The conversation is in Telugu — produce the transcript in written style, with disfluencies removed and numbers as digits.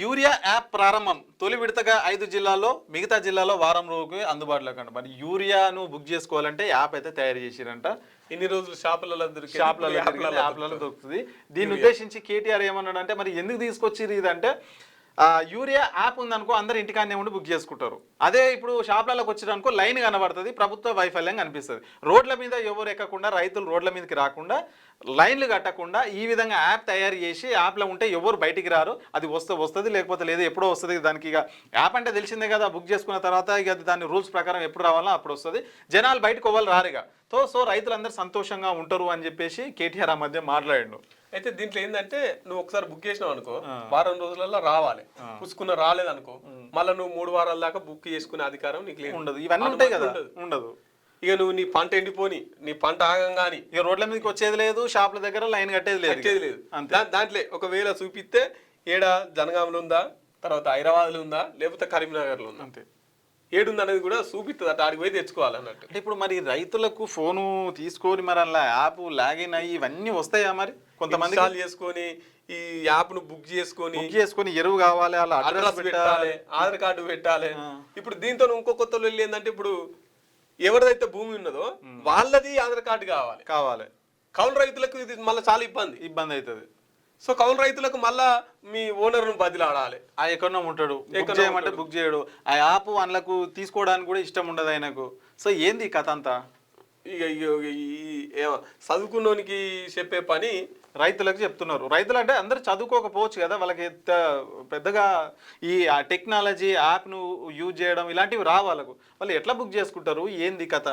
యూరియా యాప్ ప్రారంభం తొలి విడతగా 5 జిల్లాల్లో మిగతా జిల్లాలో వారం రోజుకి అందుబాటులోకి అంట. మరి యూరియాను బుక్ చేసుకోవాలంటే యాప్ అయితే తయారు చేసిరంట. ఇన్ని రోజులు షాపులలో దొరుకుతుంది. దీన్ని ఉద్దేశించి కేటీఆర్ ఏమన్నాడంటే మరి ఎందుకు తీసుకొచ్చిరు ఇదంటే యూరియా యాప్ ఉందనుకో అందరు ఇంటికాన్నే ఉండి బుక్ చేసుకుంటారు. అదే ఇప్పుడు షాప్లలోకి వచ్చిరనుకో లైన్ కనబడుతుంది, ప్రభుత్వ వైఫల్యం కనిపిస్తుంది. రోడ్ల మీద ఎవరు ఎక్కకుండా రైతులు రోడ్ల మీదకి రాకుండా లైన్లు కట్టకుండా ఈ విధంగా యాప్ తయారు చేసి యాప్లో ఉంటే ఎవరు బయటికి రారు. అది వస్తుంది లేకపోతే లేదు ఎప్పుడో వస్తుంది. దానికి ఇక యాప్ అంటే తెలిసిందే కదా, బుక్ చేసుకున్న తర్వాత ఇక దాని రూల్స్ ప్రకారం ఎప్పుడు రావాలో అప్పుడు వస్తుంది. జనాలు బయటకు అవ్వాలి రారుగా. సో రైతులందరూ సంతోషంగా ఉంటారు అని చెప్పేసి కేటీఆర్ ఆ మధ్య మాట్లాడాడు. అయితే దీంట్లో ఏంటంటే నువ్వు ఒకసారి బుక్ చేసినావు అనుకో, వారం రోజులలో రావాలి. పుచ్చుకున్న రాలేదనుకో మళ్ళీ నువ్వు 3 వారాల దాకా బుక్ చేసుకునే అధికారం నీకు ఉండదు. ఇవన్నీ ఉంటాయి కదా, ఉండదు. ఇక నువ్వు నీ పంట ఎండిపోని, నీ పంట ఆగంగాని ఇక రోడ్ల మీదకి వచ్చేది లేదు, షాపుల దగ్గర లైన్ కట్టేది లేదు. దాంట్లో ఒకవేళ చూపిస్తే ఏడా జనగాంలో ఉందా, తర్వాత హైదరాబాద్లో ఉందా, లేకపోతే కరీంనగర్లో ఉందా, అంతే ఏడుంది అనేది కూడా చూపిస్తుంది. అటు ఆడికి పోయి తెచ్చుకోవాలన్నట్టు. అంటే ఇప్పుడు మరి రైతులకు ఫోను తీసుకొని మరి అలా యాప్ లాగిన్ అయ్యి ఇవన్నీ వస్తాయా? మరి కొంతమంది ఇన్స్టాల్ చేసుకొని ఈ యాప్ ను బుక్ చేసుకొని ఎరువు కావాలి, అలా అడ్రస్ పెట్టాలి, ఆధార్ కార్డు పెట్టాలి. ఇప్పుడు దీంతో ఇంకో కొత్త ఏంటంటే ఇప్పుడు ఎవరిదైతే భూమి ఉన్నదో వాళ్ళది ఆధార్ కార్డు కావాలి. కౌలు రైతులకు ఇది మళ్ళీ చాలా ఇబ్బంది అవుతుంది. సో కౌలు రైతులకు మళ్ళా మీ ఓనర్ను బదిలాడాలి. ఆ ఎక్కడో ఉంటాడు, బుక్ చేయమంటే బుక్ చేయడు. ఆ యాప్ వాళ్ళకు తీసుకోవడానికి కూడా ఇష్టం ఉండదు ఆయనకు. సో ఏంది కథ అంతా? ఇక చదువుకున్నోనికి చెప్పే పని రైతులకు చెప్తున్నారు. రైతులు అంటే అందరు చదువుకోకపోవచ్చు కదా, వాళ్ళకి పెద్దగా ఈ టెక్నాలజీ యాప్ను యూజ్ చేయడం ఇలాంటివి వాళ్ళకు. వాళ్ళు ఎట్లా బుక్ చేసుకుంటారు? ఏంది కథ?